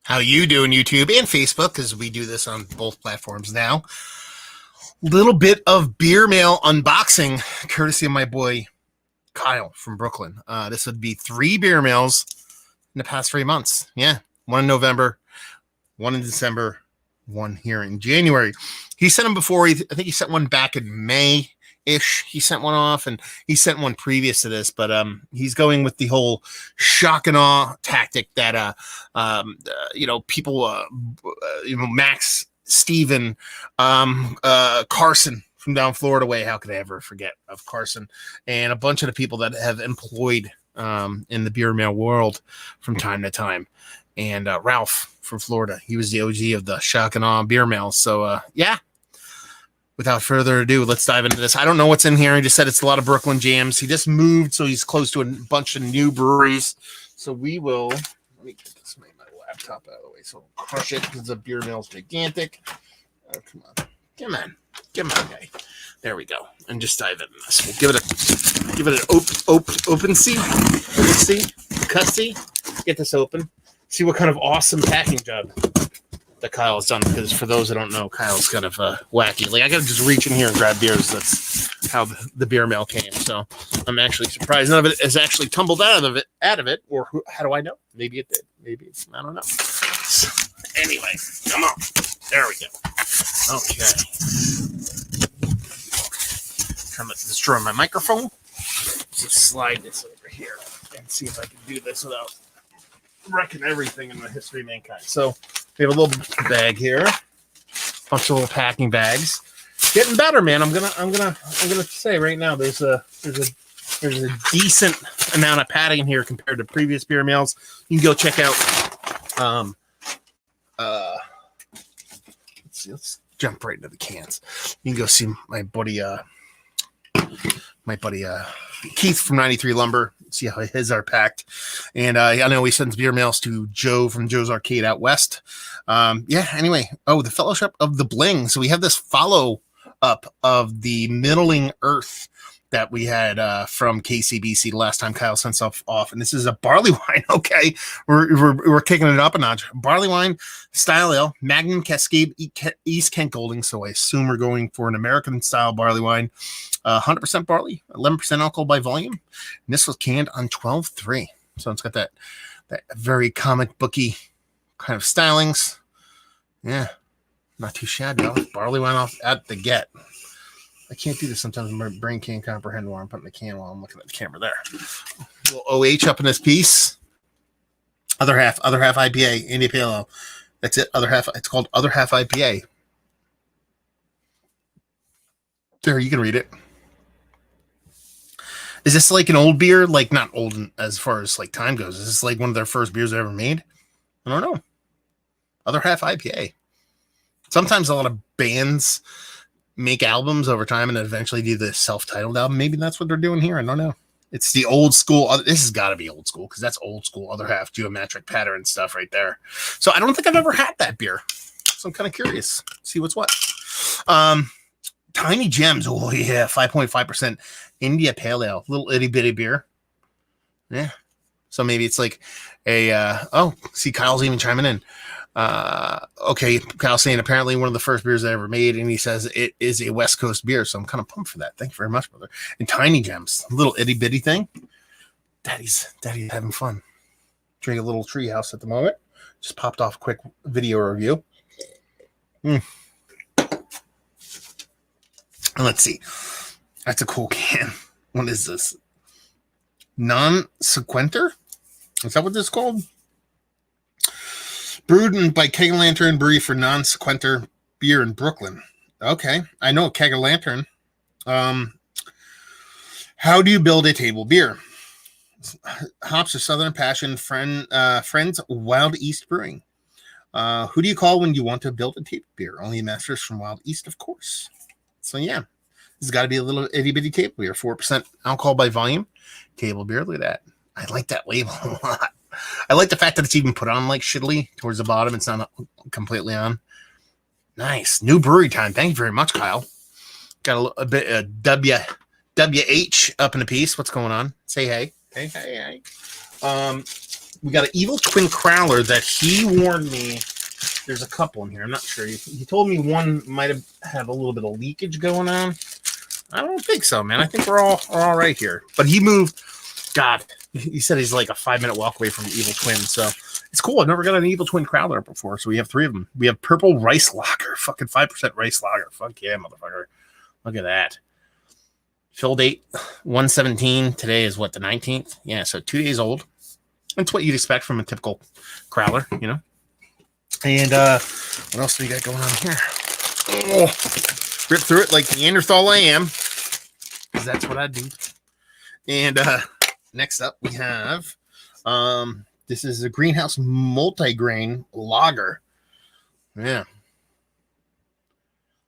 How you doing, YouTube and Facebook, because we do this on both platforms now. Little bit of beer mail unboxing, courtesy of my boy Kyle from Brooklyn. This would be 3 beer mails in the past 3 months. Yeah, one in November, one in December, one here in January. He sent them before. I think he sent one back in May. Ish, he sent one off, and he sent one previous to this, but he's going with the whole shock and awe tactic that people Max, Steven, Carson from down Florida way. How could I ever forget of Carson and a bunch of the people that have employed in the beer mail world from time to time. And Ralph from Florida, he was the OG of the shock and awe beer mail. So yeah. Without further ado, let's dive into this. I don't know what's in here. He just said it's a lot of Brooklyn jams. He just moved, so he's close to a bunch of new breweries. So we will, let me get this, my laptop out of the way so I'll crush it because the beer mail's gigantic. Oh, come on, guy. There we go. And just dive into this. We'll give it an open see. Let's see, cut see. Get this open. See what kind of awesome packing job that Kyle's done, because for those that don't know, Kyle's kind of wacky. Like, I gotta just reach in here and grab beers. That's how the beer mail came. So I'm actually surprised none of it has actually tumbled out of it. Or how do I know? Maybe it did. Maybe I don't know. So, anyway, come on. There we go. Okay. Trying to destroy my microphone. Just slide this over here and see if I can do this without wrecking everything in the history of mankind. So we have a little bag here, bunch of little packing bags. Getting better, man. I'm gonna say right now, there's a decent amount of padding here compared to previous beer mails. You can go check out. Let's jump right into the cans. You can go see my buddy Keith from 93 Lumber. See how his are packed. And I know he sends beer mails to Joe from Joe's Arcade out west. Anyway. Oh, the Fellowship of the Bling. So we have this follow up of the Middling Earth that we had from KCBC the last time Kyle sent stuff off. And this is a barley wine. Okay. We're kicking it up a notch. Barley wine, style ale, Magnum Cascade East Kent Golding. So I assume we're going for an American style barley wine. 100% barley, 11% alcohol by volume. And this was canned on 12/3. So it's got that very comic booky kind of stylings. Yeah, not too shabby. Barley wine off at the get. I can't do this sometimes. My brain can't comprehend where I'm putting the can while I'm looking at the camera there. A little OH up in this piece. Other half IPA, India Pale Ale. That's it. Other half. It's called Other Half IPA. There, you can read it. Is this like an old beer? Like, not old as far as like time goes. Is this like one of their first beers they ever made? I don't know. Other Half IPA. Sometimes a lot of bands make albums over time and eventually do the self-titled album. Maybe that's what they're doing here. I don't know. It's the old school. This has got to be old school because that's old school. Other half geometric pattern stuff right there. So I don't think I've ever had that beer. So I'm kind of curious. See what's what. Tiny Gems. Oh, yeah. 5.5% India Pale Ale. Little itty bitty beer. Yeah. So maybe it's like a, see, Kyle's even chiming in. Okay. Kyle's saying apparently one of the first beers I ever made, and he says it is a West Coast beer. So I'm kind of pumped for that. Thank you very much, brother. And Tiny Gems. A little itty bitty thing. Daddy's having fun. Drink a little treehouse at the moment. Just popped off a quick video review. Let's see. That's a cool can. What is this? Non-sequenter? Is that what this is called? Brewed by Keg Lantern Brewery for non-sequenter beer in Brooklyn. Okay. I know Keg Lantern. How do you build a table beer? Hops are Southern Passion, Friends Wild East Brewing. Who do you call when you want to build a table beer? Only masters from Wild East, of course. So, yeah, this has got to be a little itty-bitty table beer. 4% alcohol by volume. Table beer. Look at that. I like that label a lot. I like the fact that it's even put on like shittily towards the bottom. It's not completely on. Nice. New brewery time. Thank you very much, Kyle. Got a bit of WH up in a piece. What's going on? Say hey. Hey. we got an Evil Twin Crowler that he warned me. There's a couple in here. I'm not sure. He told me one might have a little bit of leakage going on. I don't think so, man. I think we're all right here. But he moved. God, he said he's like a 5-minute walk away from the Evil Twin. So it's cool. I've never got an Evil Twin Crowler before. So we have 3 of them. We have Purple Rice Lager. Fucking 5% Rice Lager. Fuck yeah, motherfucker. Look at that. Fill date 1/17. Today is what, the 19th? Yeah, so 2 days old. That's what you'd expect from a typical crowler, you know. And what else do we got going on here? Oh, rip through it like Neanderthal I am, because that's what I do. And next up we have this is a Greenhouse multigrain lager. Yeah.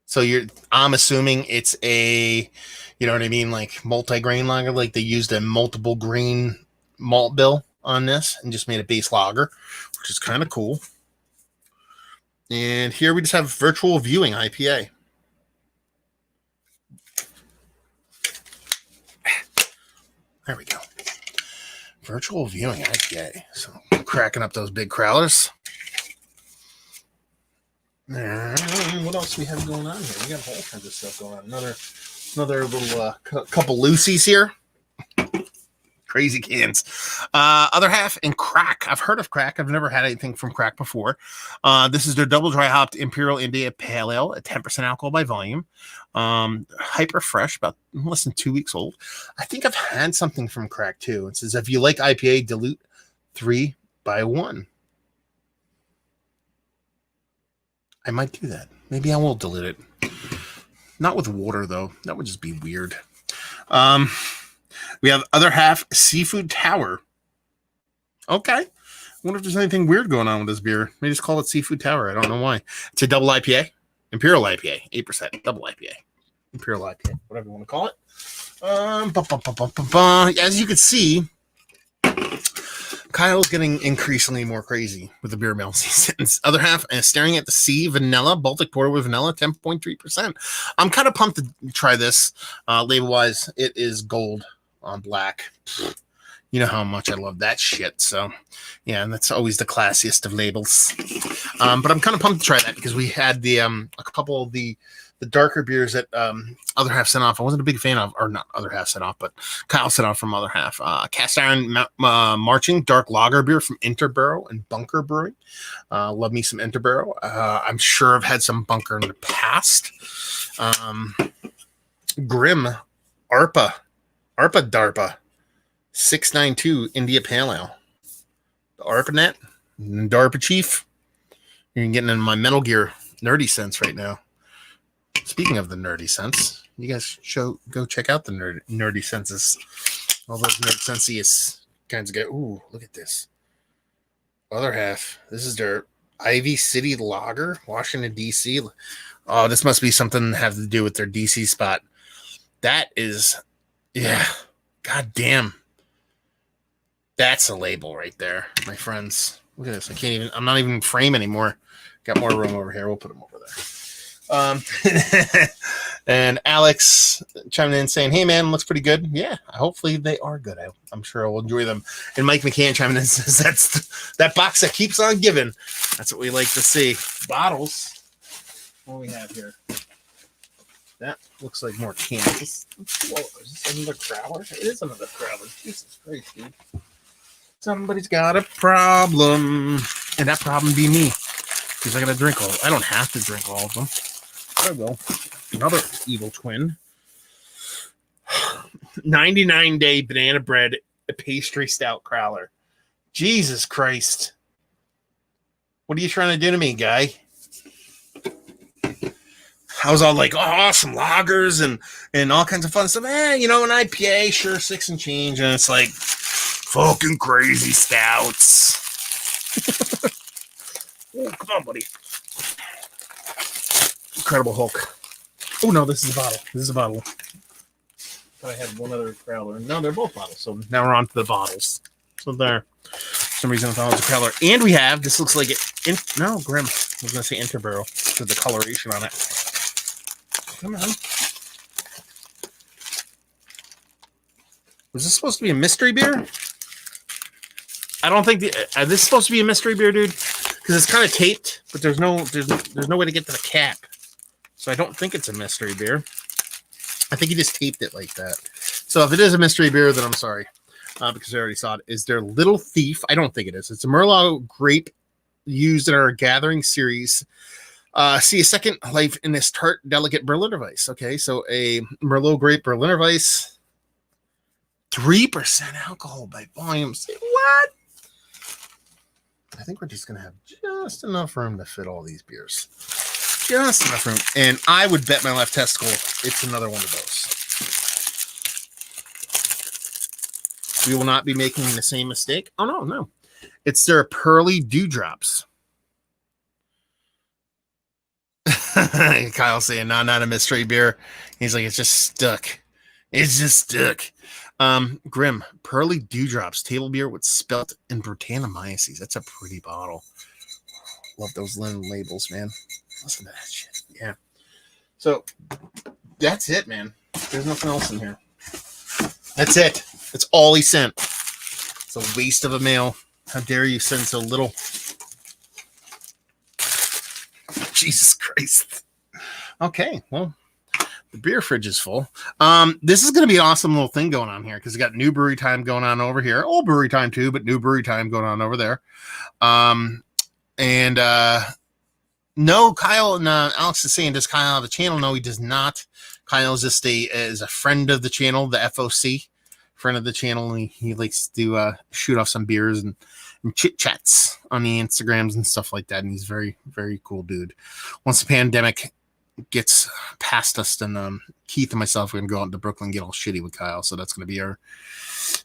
So I'm assuming it's a, you know what I mean, like multigrain lager, like they used a multiple grain malt bill on this and just made a base lager, which is kind of cool. And here we just have Virtual Viewing IPA. There we go. Virtual Viewing IPA. So cracking up those big crowlers. And what else we have going on here? We got all kinds of stuff going on. Another little couple loosies here. Crazy cans. Other half and Crack. I've heard of Crack. I've never had anything from Crack before. This is their double dry hopped Imperial India Pale Ale at 10% alcohol by volume. Hyper fresh, about less than 2 weeks old. I think I've had something from Crack too. It says if you like IPA, dilute 3 by 1. I might do that. Maybe I will dilute it. Not with water though. That would just be weird. We have Other Half Seafood Tower. Okay. I wonder if there's anything weird going on with this beer. Maybe just call it Seafood Tower. I don't know why. It's a double IPA. Imperial IPA. 8%. Double IPA. Imperial IPA. Whatever you want to call it. As you can see, Kyle's getting increasingly more crazy with the beer mail season. Other Half is Staring at the Sea Vanilla Baltic Porter with vanilla, 10.3%. I'm kind of pumped to try this. Label-wise, it is gold on black. You know how much I love that shit. So, yeah, and that's always the classiest of labels. But I'm kind of pumped to try that because we had the a couple of the darker beers that Other Half sent off. I wasn't a big fan of, or not Other Half sent off, but Kyle sent off from Other Half. Cast Iron Marching Dark Lager beer from Interborough and Bunker Brewing. Love me some Interborough. I'm sure I've had some Bunker in the past. Grim ARPA 692 India Pale Ale. The ARPANET, DARPA Chief. You're getting in my Metal Gear nerdy sense right now. Speaking of the nerdy sense, you guys go check out the nerdy senses. All those nerd sensiest kinds of go. Ooh, look at this. Other Half. This is their Ivy City Lager, Washington, D.C. Oh, this must be something that have to do with their D.C. spot. That is, yeah, god damn. That's a label right there, my friends. Look at this. I'm not even in frame anymore. Got more room over here. We'll put them over there. And Alex chiming in saying, hey man, looks pretty good. Yeah, hopefully they are good. I'm sure I will enjoy them. And Mike McCann chiming in says that box that keeps on giving. That's what we like to see. Bottles. What do we have here? That looks like more cans. Is this another crowler? It is another crowler. Jesus Christ, dude. Somebody's got a problem. And that problem be me. Because I gotta drink all. I don't have to drink all of them. There we go. Another Evil Twin. 99-day banana bread pastry stout crowler. Jesus Christ. What are you trying to do to me, guy? I was all like, oh, some lagers and all kinds of fun stuff. An IPA, sure, 6 and change. And it's like, fucking crazy stouts. Oh, come on, buddy. Incredible Hulk. Oh, no, this is a bottle. I had one other crowler. No, they're both bottles. So now we're on to the bottles. So there. For some reason I thought it was a crowler. And we have, this looks like it. Grim. I was going to say Interborough because the coloration on it. Come on. Was this supposed to be a mystery beer? I don't think this is supposed to be a mystery beer, dude, because it's kind of taped, but there's no way to get to the cap. So I don't think it's a mystery beer. I think he just taped it like that. So if it is a mystery beer, then I'm sorry, because I already saw it. Is there Little Thief? I don't think it is. It's a Merlot grape used in our Gathering series. See a second life in this tart, delicate Berliner Weiss. Okay, so a Merlot grape Berliner Weiss, 3% alcohol by volume. Say what? I think we're just gonna have just enough room to fit all these beers. Just enough room, and I would bet my left testicle it's another one of those. We will not be making the same mistake. Oh no, it's their Pearly Dewdrops. Kyle saying, no, not a mystery beer. He's like, it's just stuck. It's just stuck. Grim, Pearly Dewdrops, table beer with spelt and Britannomyces. That's a pretty bottle. Love those linen labels, man. Listen to that shit. Yeah. So that's it, man. There's nothing else in here. That's it. That's all he sent. It's a waste of a mail. How dare you send so little? Jesus Christ. Okay, well, the beer fridge is full. This is going to be an awesome little thing going on here because we got new brewery time going on over here. Old brewery time too, but new brewery time going on over there. No, Kyle and Alex is saying, does Kyle have a channel? No, he does not. Kyle is just is a friend of the channel, the FOC, friend of the channel. And he likes to shoot off some beers and chit chats on the Instagrams and stuff like that. And he's very, very cool dude. Once the pandemic gets past us, then Keith and myself are going to go out to Brooklyn and get all shitty with Kyle. So that's going to be our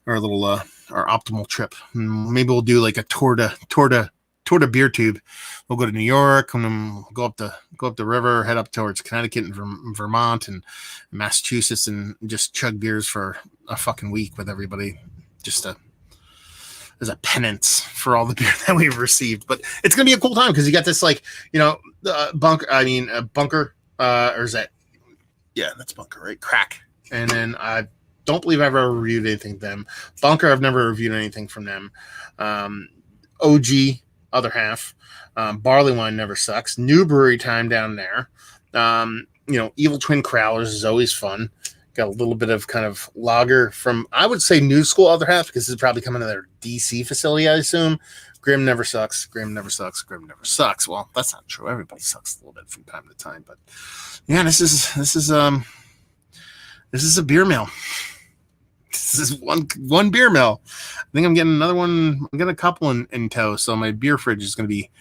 little our optimal trip. Maybe we'll do like a tour to beer tube. We'll go to New York and then go up the river, head up towards Connecticut and Vermont and Massachusetts and just chug beers for a fucking week with everybody, just as a penance for all the beer that we've received. But it's gonna be a cool time because you got this bunker, or is that, yeah, that's Bunker, right? Crack. And then I don't believe I've ever reviewed anything from them. Bunker, I've never reviewed anything from them. OG, other half. Barley Wine never sucks. New brewery time down there. Evil Twin Crowlers is always fun. Got a little bit of kind of lager from, I would say, New School other half, because this is probably coming to their DC facility, I assume. Grim never sucks. Grim never sucks. Grim never sucks. Well, that's not true. Everybody sucks a little bit from time to time, but yeah, this is a beer mill. This is one beer mill. I think I'm getting another one. I'm getting a couple in tow, so my beer fridge is going to be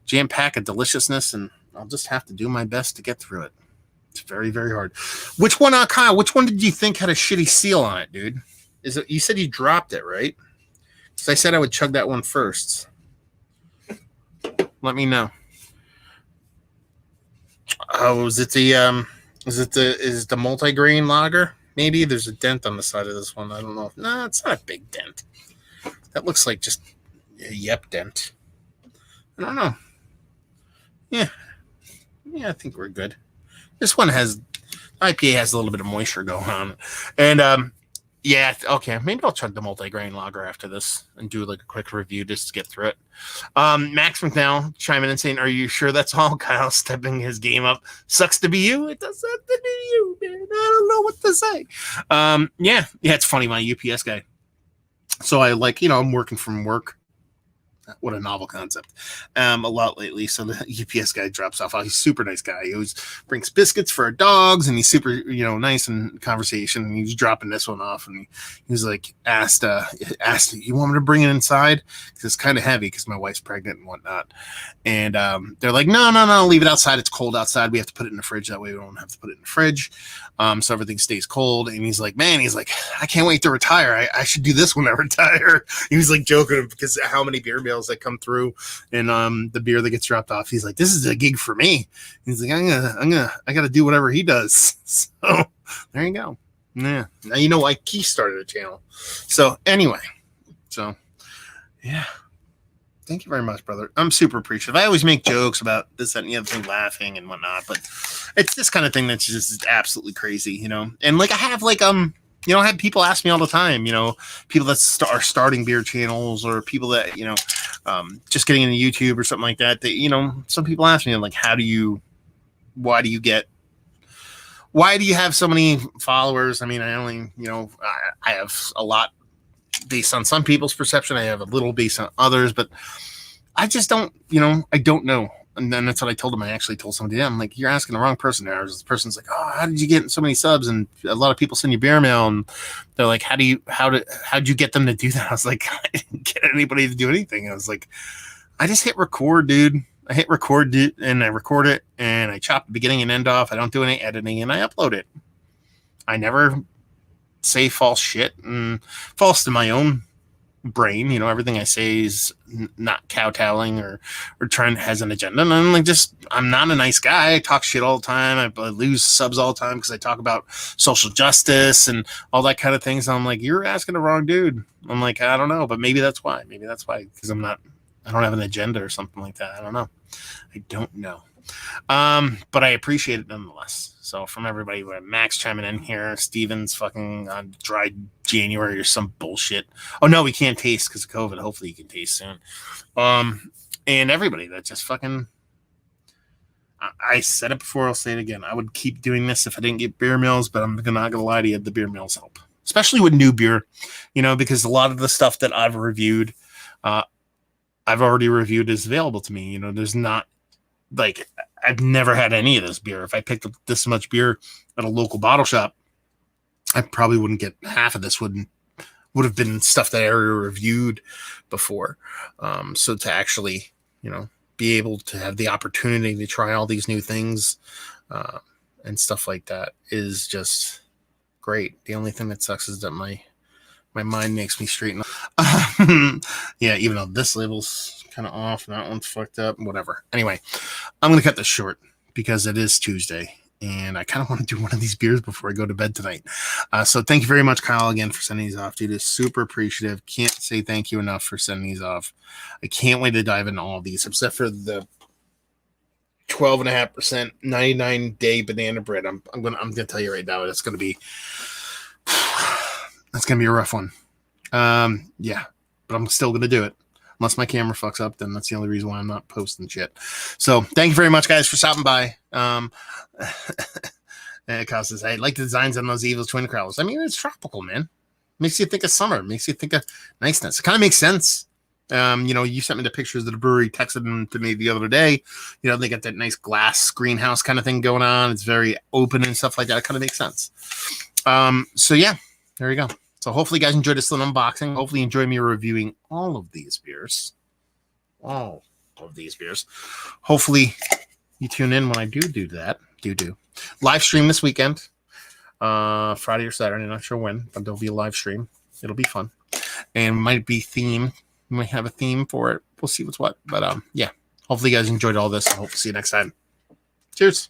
jam-packed of deliciousness, and I'll just have to do my best to get through it. It's very, very hard. Which one, Kyle? Which one did you think had a shitty seal on it, dude? Is it? You said you dropped it, right? Because I said I would chug that one first. Let me know. Oh, is it the multi-grain lager? Maybe there's a dent on the side of this one. I don't know. No, it's not a big dent. That looks like just a yep dent. I don't know. Yeah, I think we're good. This one IPA has a little bit of moisture going on. And yeah, okay, maybe I'll chug the multi-grain lager after this and do like a quick review just to get through it. Max McNow chiming in and saying, are you sure that's all? Kyle stepping his game up. Sucks to be you. It does have to be you, man. I don't know what to say. Yeah, it's funny, my UPS guy. So I'm working from work. What a novel concept. A lot lately. So the UPS guy drops off. He's a super nice guy. He always brings biscuits for our dogs, and he's super, nice in conversation. And he's dropping this one off, and he was like, asked, you want me to bring it inside? Because it's kind of heavy because my wife's pregnant and whatnot. And they're like, no, leave it outside. It's cold outside. We have to put it in the fridge. That way we don't have to put it in the fridge. So everything stays cold. And he's like, I can't wait to retire. I should do this when I retire. He was like joking because how many beer meals that come through and the beer that gets dropped off. He's like, this is a gig for me. He's like, I gotta do whatever he does. So there you go. Yeah. Now you know why Keith started a channel. So anyway, yeah. Thank you very much, brother. I'm super appreciative. I always make jokes about this, that, and the other thing, laughing and whatnot, but it's this kind of thing that's just absolutely crazy, And like I have I have people ask me all the time, people that are starting beer channels, or people that, just getting into YouTube or something like that, some people ask me, like, why do you have so many followers? I mean, I only, I have a lot based on some people's perception. I have a little based on others, but I just don't, I don't know. And then that's what I told him. I actually told somebody, I'm like, you're asking the wrong person there. This person's like, oh, how did you get so many subs? And a lot of people send you beer mail, and they're like, how'd you get them to do that? I was like, I didn't get anybody to do anything. I was like, I just hit record, dude. I hit record, and I record it, and I chop the beginning and end off. I don't do any editing, and I upload it. I never say false shit, and false to my own brain. Everything I say is not kowtowing or has an agenda. And I'm not a nice guy. I talk shit all the time. I lose subs all the time because I talk about social justice and all that kind of things. I'm like, you're asking the wrong dude. I'm like, I don't know, but maybe that's why. Because I don't have an agenda or something like that. I don't know. But I appreciate it nonetheless. So from everybody, Max chiming in here, Steven's fucking on dry January or some bullshit. Oh no, we can't taste because of COVID. Hopefully you can taste soon. And everybody that just fucking, I said it before, I'll say it again. I would keep doing this if I didn't get beer mills, but I'm not gonna lie to you, the beer mills help, especially with new beer, because a lot of the stuff that I've reviewed, I've already reviewed is available to me. There's not, like, I've never had any of this beer. If I picked up this much beer at a local bottle shop, I probably wouldn't get half of this. Would have been stuff that I already reviewed before. So to actually, be able to have the opportunity to try all these new things and stuff like that is just great. The only thing that sucks is that my mind makes me straighten up. Yeah, even though this label's kind of off and that one's fucked up, whatever. Anyway, I'm going to cut this short because it is Tuesday and I kind of want to do one of these beers before I go to bed tonight. So thank you very much, Kyle, again, for sending these off, dude. It's super appreciative. Can't say thank you enough for sending these off. I can't wait to dive into all of these, except for the 12.5% 99-day banana bread. I'm gonna tell you right now, that's gonna be a rough one. Yeah, but I'm still gonna do it. Unless my camera fucks up, then that's the only reason why I'm not posting shit. So thank you very much, guys, for stopping by. Kyle says, I like the designs on those evil twin crowls. I mean, it's tropical, man. Makes you think of summer. Makes you think of niceness. It kind of makes sense. You sent me the pictures of the brewery, texted them to me the other day. They got that nice glass greenhouse kind of thing going on. It's very open and stuff like that. It kind of makes sense. So yeah, there you go. So hopefully you guys enjoyed this little unboxing. Hopefully you enjoy me reviewing all of these beers. Hopefully you tune in when I do that. Live stream this weekend. Friday or Saturday, not sure when, but there'll be a live stream. It'll be fun. And might be theme. We might have a theme for it. We'll see what's what. But yeah. Hopefully you guys enjoyed all this. I hope to see you next time. Cheers.